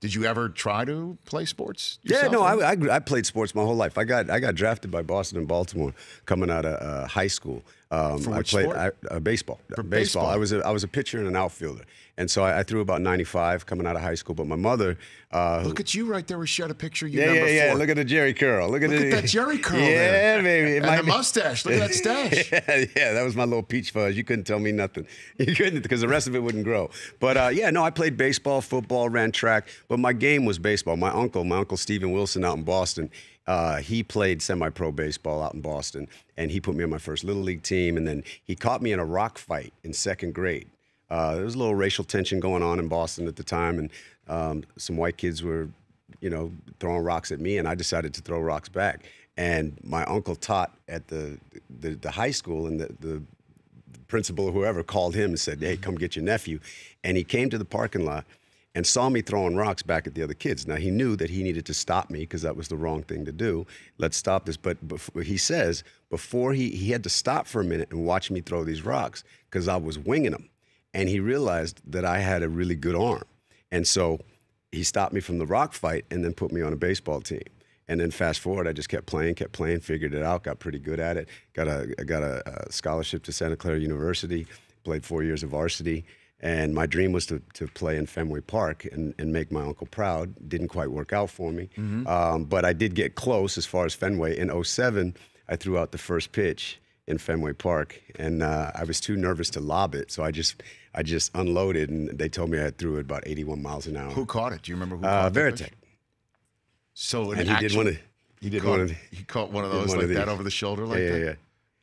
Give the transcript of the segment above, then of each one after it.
Did you ever try to play sports Yeah, yourself? no, I played sports my whole life. I got drafted by Boston and Baltimore coming out of high school. For which sport? Baseball. For baseball. I was a pitcher and an outfielder, and so I threw about 95 coming out of high school. But my mother, Look at you right there. We shot a picture of you. yeah. Four. Look at the Jerry curl. Look at that Jerry curl yeah, there. baby. And the mustache. Look at that stash. yeah, that was my little peach fuzz. You couldn't tell me nothing. You couldn't, because the rest of it wouldn't grow. But yeah, no, I played baseball, football, ran track, but my game was baseball. My uncle Stephen Wilson out in Boston, he played semi-pro baseball out in Boston, and he put me on my first Little League team, and then he caught me in a rock fight in 2nd grade. There was a little racial tension going on in Boston at the time, and some white kids were, throwing rocks at me, and I decided to throw rocks back. And my uncle taught at the high school, and the principal or whoever called him and said, "Hey, come get your nephew." And he came to the parking lot and saw me throwing rocks back at the other kids. Now, he knew that he needed to stop me because that was the wrong thing to do. Let's stop this. But he says before he had to stop for a minute and watch me throw these rocks because I was winging them. And he realized that I had a really good arm. And so he stopped me from the rock fight and then put me on a baseball team. And then fast forward, I just kept playing, figured it out, got pretty good at it. Got a scholarship to Santa Clara University, played 4 years of varsity. And my dream was to play in Fenway Park and make my uncle proud. Didn't quite work out for me. But I did get close as far as Fenway. In 07, I threw out the first pitch in Fenway Park, and I was too nervous to lob it, so I just unloaded, and they told me I threw it about 81 miles an hour. Who caught it? Do you remember who caught it? Veritek. So and he caught one of those like that over the shoulder like that? Yeah.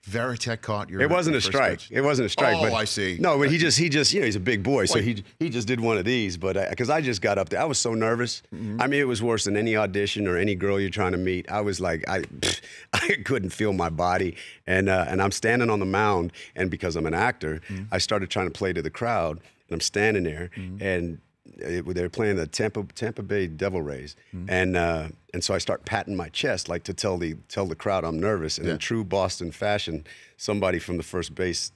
Veritek caught your. It wasn't a strike. Pitch. It wasn't a strike. Oh, but, I see. No, but he just he's a big boy, so he just did one of these. But because I just got up there, I was so nervous. I mean, it was worse than any audition or any girl you're trying to meet. I was like, I couldn't feel my body, and I'm standing on the mound, and because I'm an actor, I started trying to play to the crowd, and I'm standing there, and they were playing the Tampa Bay Devil Rays, and so I start patting my chest like to tell the crowd I'm nervous. And in true Boston fashion, somebody from the first base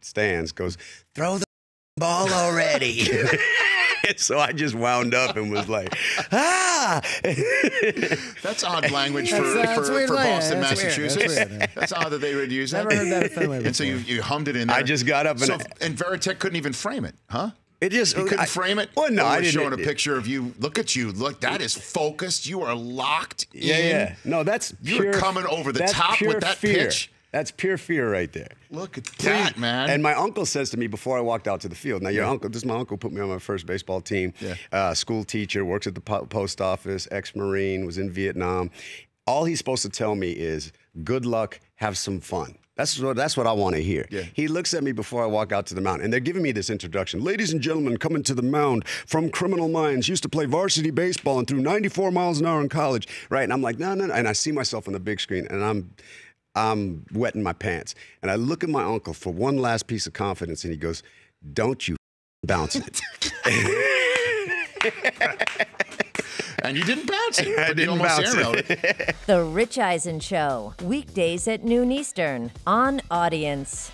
stands goes, "Throw the ball already." So I just wound up and was like, "Ah!" That's odd language for Boston, Massachusetts. That's odd that they would use that. Never heard that at Fenway before. And so you hummed it in there. I just got up and Veritek couldn't even frame it, huh? He couldn't frame it? Well, no, I didn't. Showing a picture of you. Look at you. Look, that is focused. You are locked in. Yeah. No, that's pure. You're coming over the top with that pitch. That's pure fear right there. Look at that, man. And my uncle says to me before I walked out to the field, now your uncle, this is my uncle, put me on my first baseball team, school teacher, works at the post office, ex-Marine, was in Vietnam. All he's supposed to tell me is, good luck, have some fun. That's what I want to hear. Yeah. He looks at me before I walk out to the mound, and they're giving me this introduction. Ladies and gentlemen, coming to the mound from Criminal Minds, used to play varsity baseball and threw 94 miles an hour in college, right? And I'm like, no. And I see myself on the big screen, and I'm wetting my pants. And I look at my uncle for one last piece of confidence, and he goes, "Don't you bounce it." And you didn't bounce it. I didn't bounce it. The Rich Eisen Show, weekdays at noon Eastern on Audience.